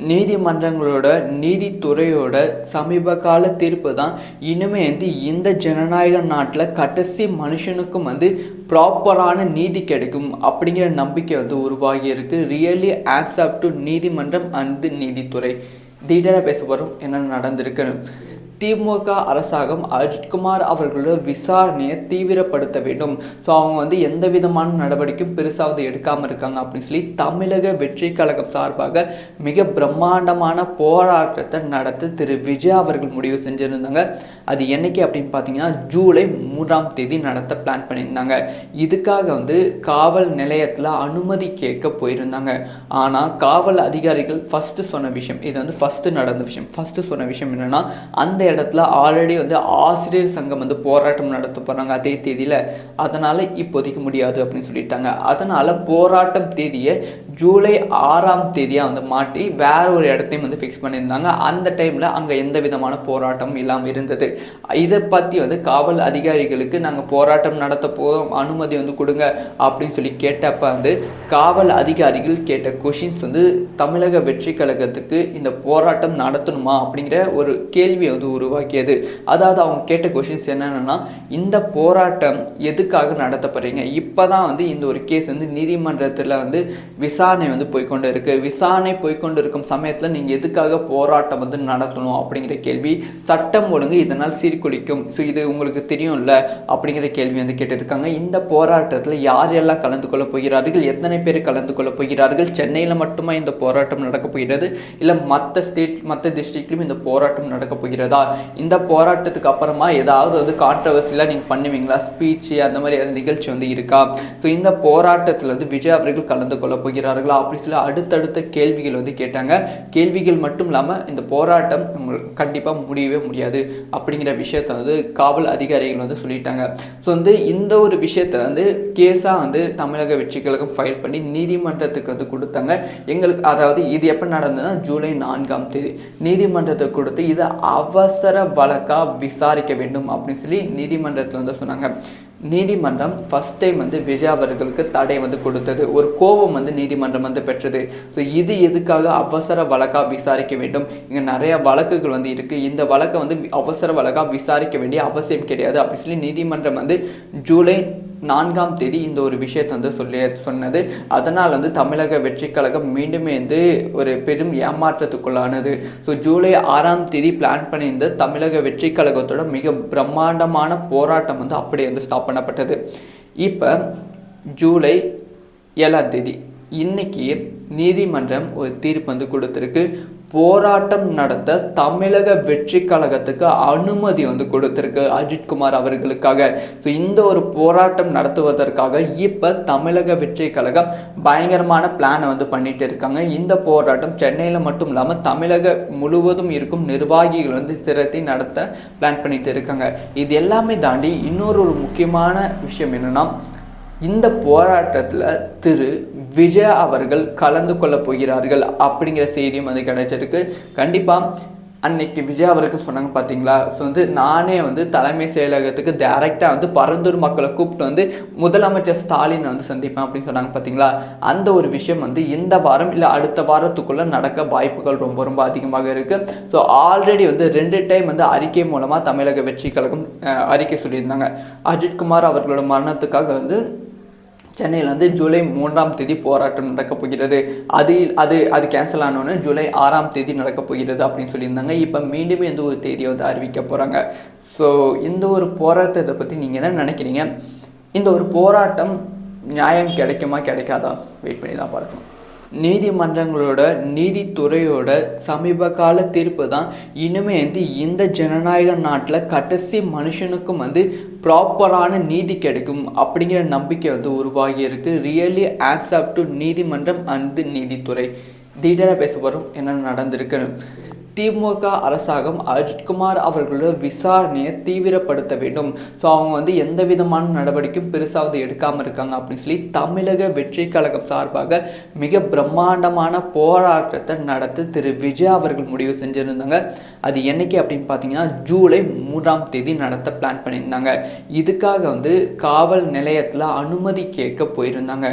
நீதிமன்றங்களோட நீதித்துறையோட சமீப கால தீர்ப்பு தான் இனிமே இந்த ஜனநாயக நாட்டில் கடைசி மனுஷனுக்கும் ப்ராப்பரான நீதி கிடைக்கும் அப்படிங்கிற நம்பிக்கை உருவாகி இருக்கு. ரியலி ஆக்செப்ட் டு நீதிமன்றம் அண்ட் நீதித்துறை. டீட்டெயிலாக பேச போகிறோம் என்ன நடந்திருக்கு. திமுக அரசாங்கம் அஜித்குமார் அவர்களோட விசாரணையை தீவிரப்படுத்த வேண்டும். ஸோ அவங்க எந்த விதமான நடவடிக்கையும் பெருசாக எடுக்காமல் இருக்காங்க அப்படின்னு சொல்லி தமிழக வெற்றி கழகம் சார்பாக மிக பிரம்மாண்டமான போராட்டத்தை நடத்த திரு விஜய் அவர்கள் முடிவு செஞ்சுருந்தாங்க. அது என்னைக்கு அப்படின்னு பார்த்தீங்கன்னா ஜூலை 3ஆம் தேதி நடத்த பிளான் பண்ணியிருந்தாங்க. இதுக்காக காவல் நிலையத்தில் அனுமதி கேட்க போயிருந்தாங்க. ஆனால் காவல் அதிகாரிகள் ஃபஸ்ட்டு சொன்ன விஷயம், இது ஃபஸ்ட்டு நடந்த விஷயம், ஃபஸ்ட்டு சொன்ன விஷயம் என்னென்னா அந்த இடத்துல ஆல்ரெடி ஆசிரியர் சங்கம் போராட்டம் நடத்த போகிறாங்க அதே தேதியில், அதனால் இப்போதைக்கு முடியாது அப்படின்னு சொல்லிட்டாங்க. அதனால் போராட்டம் தேதியை ஜூலை 6ஆம் தேதியாக மாட்டி வேற ஒரு இடத்தையும் ஃபிக்ஸ் பண்ணியிருந்தாங்க. அந்த டைமில் அங்கே எந்த விதமான போராட்டமும் இல்லாமல் இருந்தது. இதை பற்றி காவல் அதிகாரிகளுக்கு நாங்கள் போராட்டம் நடத்த போகிறோம், அனுமதி கொடுங்க அப்படின்னு சொல்லி கேட்டப்ப காவல் அதிகாரிகள் கேட்ட கொஷின்ஸ் தமிழக வெற்றி கழகத்துக்கு இந்த போராட்டம் நடத்தணுமா அப்படிங்கிற ஒரு கேள்வியை உருவாக்கியது. அதாவது அவங்க கேட்ட கொஷின்ஸ் என்னென்னா, இந்த போராட்டம் எதுக்காக நடத்தப்படுறீங்க, இப்போ தான் இந்த ஒரு கேஸ் நீதிமன்றத்தில் விசாரணை போய்கொண்டு இருக்கு, விசாரணை போய்கொண்டு இருக்கும் சமயத்தில் நீங்கள் எதுக்காக போராட்டம் நடத்தணும் அப்படிங்கிற கேள்வி. சட்டம் ஒழுங்கு இதனால் சீர்குலைக்கும், ஸோ இது உங்களுக்கு தெரியும்ல அப்படிங்கிற கேள்வி கேட்டிருக்காங்க. இந்த போராட்டத்தில் யார் எல்லாம் கலந்து கொள்ள போகிறார்கள், எத்தனை பேர் கலந்து கொள்ள போகிறார்கள், சென்னையில் மட்டுமா இந்த போராட்டம் நடக்க போகிறது இல்லை மற்ற ஸ்டேட் மற்ற டிஸ்ட்ரிக்ட்லையும் இந்த போராட்டம் நடக்க போகிறதா, இந்த போராட்டத்துக்கு அப்புறமா ஏதாவது கான்ட்ரவர்சியெலாம் நீங்கள் பண்ணுவீங்களா, ஸ்பீச்சு அந்த மாதிரி நிகழ்ச்சி இருக்கா, ஸோ இந்த போராட்டத்தில் விஜய் அவர்கள் கலந்து கொள்ள போகிறார்களா அப்படி சொல்லி அடுத்தடுத்த கேள்விகள் கேட்டாங்க. கேள்விகள் மட்டும் இல்லாமல் இந்த போராட்டம் கண்டிப்பாக முடியவே முடியாது அப்படிங்கிற விஷயத்தை காவல் அதிகாரிகள் சொல்லிட்டாங்க. ஸோ இந்த ஒரு விஷயத்தை கேஸாக தமிழக வெற்றி கழகம் ஃபைல் பண்ணி நீதிமன்றத்துக்கு கொடுத்தாங்க. எங்களுக்கு அதாவது இது எப்போ நடந்ததுன்னா ஜூலை 4ஆம் தேதி நீதிமன்றத்துக்கு கொடுத்து இதை அவசர வழக்காக விசாரிக்க வேண்டும் அப்படின்னு சொல்லி நீதிமன்றத்தில் சொன்னாங்க. நீதிமன்றம் ஃபஸ்ட் டைம் விஜய் அவர்களுக்கு தடை கொடுத்தது, ஒரு கோபம் நீதிமன்றம் பெற்றது. ஸோ இது எதுக்காக அவசர வழக்காக விசாரிக்க வேண்டும், இங்கே நிறைய வழக்குகள் இருக்குது, இந்த வழக்கை அவசர வழக்காக விசாரிக்க வேண்டிய அவசியம் கிடையாது அப்படின்னு சொல்லி நீதிமன்றம் ஜூலை 4ஆம் தேதி இந்த ஒரு விஷயத்தை சொன்னது. அதனால் தமிழக வெற்றி கழகம் மீண்டுமே ஒரு பெரும் ஏமாற்றத்துக்குள்ளானது. ஸோ ஜூலை 6ஆம் தேதி பிளான் பண்ணியிருந்த தமிழக வெற்றி கழகத்தோட மிக பிரம்மாண்டமான போராட்டம் அப்படியே ஸ்டாப் பண்ணப்பட்டது. இப்போ ஜூலை 7ஆம் தேதி இன்னைக்கு நீதிமன்றம் ஒரு தீர்ப்பு கொடுத்துருக்கு. போராட்டம் நடத்த தமிழக வெற்றி கழகத்துக்கு அனுமதி கொடுத்துருக்கு அஜித்குமார் அவர்களுக்காக. ஸோ இந்த ஒரு போராட்டம் நடத்துவதற்காக இப்போ தமிழக வெற்றி கழகம் பயங்கரமான பிளானை பண்ணிட்டு இருக்காங்க. இந்த போராட்டம் சென்னையில் மட்டும் இல்லாமல் தமிழக முழுவதும் இருக்கும் நிர்வாகிகள் சிரத்தை நடத்த பிளான் பண்ணிட்டு இருக்காங்க. இது எல்லாமே தாண்டி இன்னொரு முக்கியமான விஷயம் என்னன்னா, இந்த போராட்டத்தில் திரு விஜய் அவர்கள் கலந்து கொள்ள போகிறார்கள் அப்படிங்கிற செய்தியும் கிடைச்சிருக்கு. கண்டிப்பாக அன்னைக்கு விஜய் அவர்கள் சொன்னாங்க பார்த்தீங்களா, ஸோ நானே தலைமை செயலகத்துக்கு டைரெக்டாக பரந்தூர் மக்களை கூப்பிட்டு முதலமைச்சர் ஸ்டாலினை சந்திப்பேன் அப்படின்னு சொன்னாங்க பார்த்தீங்களா. அந்த ஒரு விஷயம் இந்த வாரம் இல்லை அடுத்த வாரத்துக்குள்ளே நடக்க வாய்ப்புகள் ரொம்ப ரொம்ப அதிகமாக இருக்குது. ஸோ ஆல்ரெடி 2 டைம் அறிக்கை மூலமாக தமிழக வெற்றி கழகம் அறிக்கை சொல்லியிருந்தாங்க. அஜித்குமார் அவர்களோட மரணத்துக்காக சென்னையில் ஜூலை 3ஆம் தேதி போராட்டம் நடக்கப் போகிறது, அது கேன்சல் ஆனோன்னு ஜூலை 6ஆம் தேதி நடக்கப் போகிறது அப்படின்னு சொல்லியிருந்தாங்க. இப்போ மீண்டுமே ஒரு தேதியை அறிவிக்க போகிறாங்க. ஸோ இந்த ஒரு போராட்டத்தை பற்றி நீங்கள் என்ன நினைக்கிறீங்க, இந்த ஒரு போராட்டம் நியாயம் கிடைக்குமா கிடைக்காதா, வெயிட் பண்ணி தான் பார்க்கணும். நீதிமன்றங்களோட நீதித்துறையோட சமீப கால தீர்ப்பு தான் இனிமே இந்த ஜனநாயக நாட்டில் கடைசி மனுஷனுக்கும் ப்ராப்பரான நீதி கிடைக்கும் அப்படிங்கிற நம்பிக்கை உருவாகி இருக்கு. ரியலி ஆக்செப்ட் டு நீதிமன்றம் அண்ட் நீதித்துறை. டீட்டெயிலாக பேச போகிறோம் என்ன நடந்திருக்கு. திமுக அரசாங்கம் அஜித்குமார் அவர்களோட விசாரணையை தீவிரப்படுத்த வேண்டும். ஸோ அவங்க வந்து எந்த விதமான நடவடிக்கையும் பெருசாக வந்து எடுக்காமல் இருக்காங்க அப்படின்னு சொல்லி தமிழக வெற்றி கழகம் சார்பாக மிக பிரம்மாண்டமான போராட்டத்தை நடத்த திரு விஜய் அவர்கள் முடிவு செஞ்சுருந்தாங்க. அது என்னைக்கு அப்படின்னு பார்த்தீங்கன்னா ஜூலை 3ஆம் தேதி நடத்த பிளான் பண்ணியிருந்தாங்க. இதுக்காக வந்து காவல் நிலையத்தில் அனுமதி கேட்க போயிருந்தாங்க.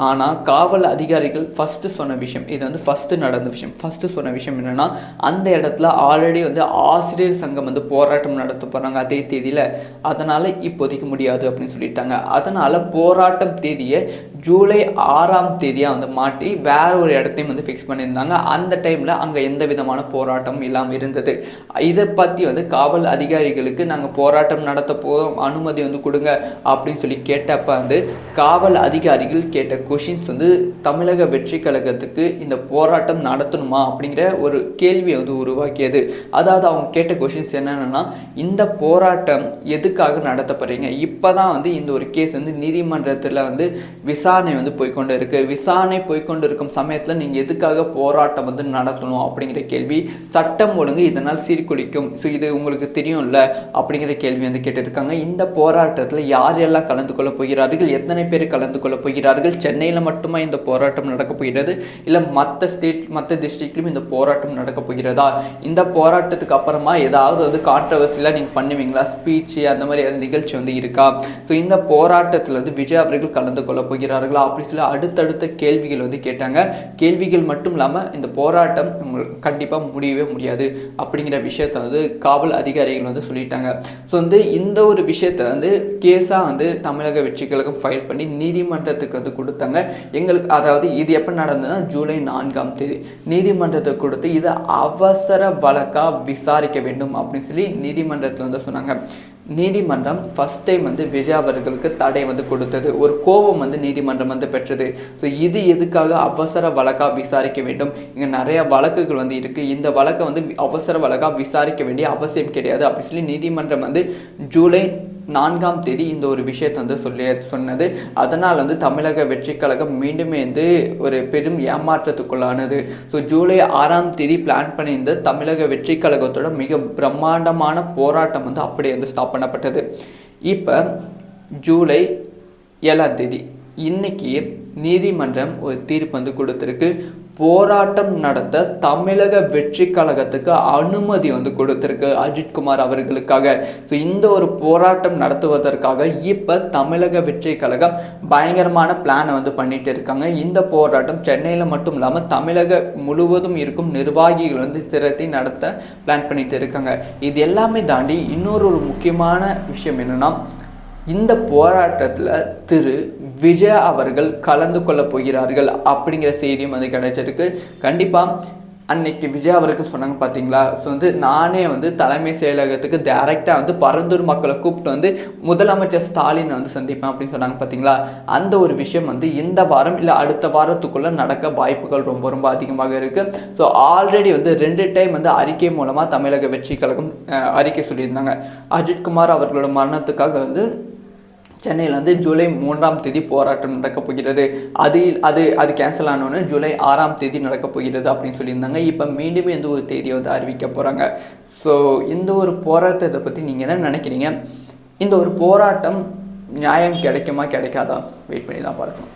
ஆனால் காவல் அதிகாரிகள் ஃபஸ்ட்டு சொன்ன விஷயம், இது வந்து ஃபஸ்ட்டு நடந்த விஷயம், ஃபஸ்ட்டு சொன்ன விஷயம் என்னென்னா அந்த இடத்துல ஆல்ரெடி வந்து ஆசிரியர் சங்கம் வந்து போராட்டம் நடத்த போகிறாங்க அதே தேதியில், அதனால் இப்போதைக்கு முடியாது அப்படின்னு சொல்லிட்டாங்க. அதனால் போராட்டம் தேதியை ஜூலை 6ஆம் தேதியாக வந்து மாட்டி வேற ஒரு இடத்தையும் வந்து ஃபிக்ஸ் பண்ணியிருந்தாங்க. அந்த டைமில் அங்கே எந்த விதமான போராட்டமும் இல்லாமல் இருந்தது. இதை பற்றி வந்து காவல் அதிகாரிகளுக்கு நாங்கள் போராட்டம் நடத்த போகிறோம், அனுமதி வந்து கொடுங்க அப்படின்னு சொல்லி கேட்டப்ப வந்து காவல் அதிகாரிகள் கேட்ட கொஷின்ஸ் வந்து தமிழக வெற்றி கழகத்துக்கு இந்த போராட்டம் நடத்தணுமா அப்படிங்கிற ஒரு கேள்வியை வந்து உருவாக்கியது. அதாவது அவங்க கேட்ட கொஷின்ஸ் என்னென்னா, இந்த போராட்டம் எதுக்காக நடத்தப்படுறீங்க, இப்போ தான் வந்து இந்த ஒரு கேஸ் வந்து நீதிமன்றத்தில் வந்து விசாரணை வந்து போய்கொண்டு இருக்குது, விசாரணை போய்கொண்டு இருக்கும் சமயத்தில் நீங்கள் எதுக்காக போராட்டம் வந்து நடத்தணும் அப்படிங்கிற கேள்வி, சட்டம் ஒழுங்கு இதனால் சீர்குலைக்கும், ஸோ இது உங்களுக்கு தெரியும்ல அப்படிங்கிற கேள்வி வந்து கேட்டிருக்காங்க. இந்த போராட்டத்தில் யார் எல்லாம் கலந்து கொள்ள போகிறார்கள், எத்தனை பேர் கலந்து கொள்ள போகிறார்கள், சென்னையில் மட்டுமா இந்த போராட்டம் நடக்க போகிறது, இல்லை மற்ற ஸ்டேட் மற்ற டிஸ்ட்ரிக்ட்லையும் இந்த போராட்டம் நடக்க போகிறதா, இந்த போராட்டத்துக்கு அப்புறமா ஏதாவது வந்து கான்ட்ரவர்சியெலாம் நீங்கள் பண்ணுவீங்களா, ஸ்பீச்சு அந்த மாதிரி ஏதாவது நிகழ்ச்சி வந்து இருக்கா, ஸோ இந்த போராட்டத்தில் வந்து விஜய் அவர்கள் கலந்து கொள்ள போகிறார்களா அப்படின்னு சொல்லி அடுத்தடுத்த கேள்விகள் வந்து கேட்டாங்க. கேள்விகள் மட்டும் இல்லாமல் இந்த போராட்டம் கண்டிப்பாக முடியவே முடியாது அப்படிங்கிற விஷயத்த வந்து காவல் அதிகாரிகள் வந்து சொல்லிட்டாங்க. ஸோ வந்து இந்த ஒரு விஷயத்தை வந்து கேஸாக வந்து தமிழக வெற்றி கழகம் ஃபைல் பண்ணி நீதிமன்றத்துக்கு வந்து கொடுத்தாங்க. எங்களுக்கு அதாவது இது எப்போ நடந்ததுன்னா ஜூலை 4ஆம் தேதி நீதிமன்றத்தை கொடுத்து இதை அவசர வழக்காக விசாரிக்க வேண்டும் அப்படின்னு சொல்லி நீதிமன்றத்தில் வந்து சொன்னாங்க. நீதிமன்றம் ஃபஸ்ட் டைம் வந்து விஜய் அவர்களுக்கு தடை வந்து கொடுத்தது, ஒரு கோபம் வந்து நீதிமன்றம் வந்து பெற்றது. ஸோ இது எதுக்காக அவசர வழக்காக விசாரிக்க வேண்டும், இங்கே நிறைய வழக்குகள் வந்து இருக்குது, இந்த வழக்கை வந்து அவசர வழக்காக விசாரிக்க வேண்டிய அவசியம் கிடையாது அப்படின்னு சொல்லி நீதிமன்றம் வந்து ஜூலை 4ஆம் தேதி இந்த ஒரு விஷயத்தை வந்து சொன்னது. அதனால் வந்து தமிழக வெற்றி கழகம் மீண்டுமே வந்து ஒரு பெரும் ஏமாற்றத்துக்குள்ளானது. ஸோ ஜூலை 6ஆம் தேதி பிளான் பண்ணியிருந்த தமிழக வெற்றி கழகத்தோட மிக பிரம்மாண்டமான போராட்டம் வந்து அப்படியே வந்து ஸ்டாப் பண்ணப்பட்டது. இப்போ ஜூலை 7ஆம் தேதி இன்னைக்கு நீதிமன்றம் ஒரு தீர்ப்பு வந்து கொடுத்துருக்கு. போராட்டம் நடத்த தமிழக வெற்றி கழகத்துக்கு அனுமதி வந்து கொடுத்துருக்கு அஜித்குமார் அவர்களுக்காக. ஸோ இந்த ஒரு போராட்டம் நடத்துவதற்காக இப்போ தமிழக வெற்றி கழகம் பயங்கரமான பிளானை வந்து பண்ணிட்டு இருக்காங்க. இந்த போராட்டம் சென்னையில் மட்டும் இல்லாமல் தமிழக முழுவதும் இருக்கும் நிர்வாகிகள் வந்து திரட்டி நடத்த பிளான் பண்ணிட்டு இருக்காங்க. இது எல்லாமே தாண்டி இன்னொரு முக்கியமான விஷயம் என்னன்னா, இந்த போராட்டத்தில் திரு விஜய் அவர்கள் கலந்து கொள்ள போகிறார்கள் அப்படிங்கிற செய்தியும் வந்து கிடைச்சிருக்கு. கண்டிப்பாக அன்னைக்கு விஜய் அவர்கள் சொன்னாங்க பார்த்தீங்களா, ஸோ வந்து நானே வந்து தலைமை செயலகத்துக்கு டைரெக்டாக வந்து பரந்தூர் மக்களை கூப்பிட்டு வந்து முதலமைச்சர் ஸ்டாலினை வந்து சந்திப்பேன் அப்படின்னு சொன்னாங்க பார்த்தீங்களா. அந்த ஒரு விஷயம் வந்து இந்த வாரம் இல்லை அடுத்த வாரத்துக்குள்ளே நடக்க வாய்ப்புகள் ரொம்ப ரொம்ப அதிகமாக இருக்குது. ஸோ ஆல்ரெடி வந்து 2 டைம் வந்து அறிக்கை மூலமாக தமிழக வெற்றி கழகம் அறிக்கை சொல்லியிருந்தாங்க. அஜித்குமார் அவர்களோட மரணத்துக்காக வந்து சென்னையில் வந்து ஜூலை 3ஆம் தேதி போராட்டம் நடக்கப் போகிறது, அது கேன்சல் ஆனோன்னு ஜூலை 6ஆம் தேதி நடக்கப் போகிறது அப்படின்னு சொல்லியிருந்தாங்க. இப்போ மீண்டுமே இந்த ஒரு தேதியை வந்து அறிவிக்க போகிறாங்க. ஸோ இந்த ஒரு போராட்டத்தை பற்றி நீங்கள் என்ன நினைக்கிறீங்க? இந்த ஒரு போராட்டம் நியாயம் கிடைக்குமா கிடைக்காதா வெயிட் பண்ணி தான் பார்க்கணும்.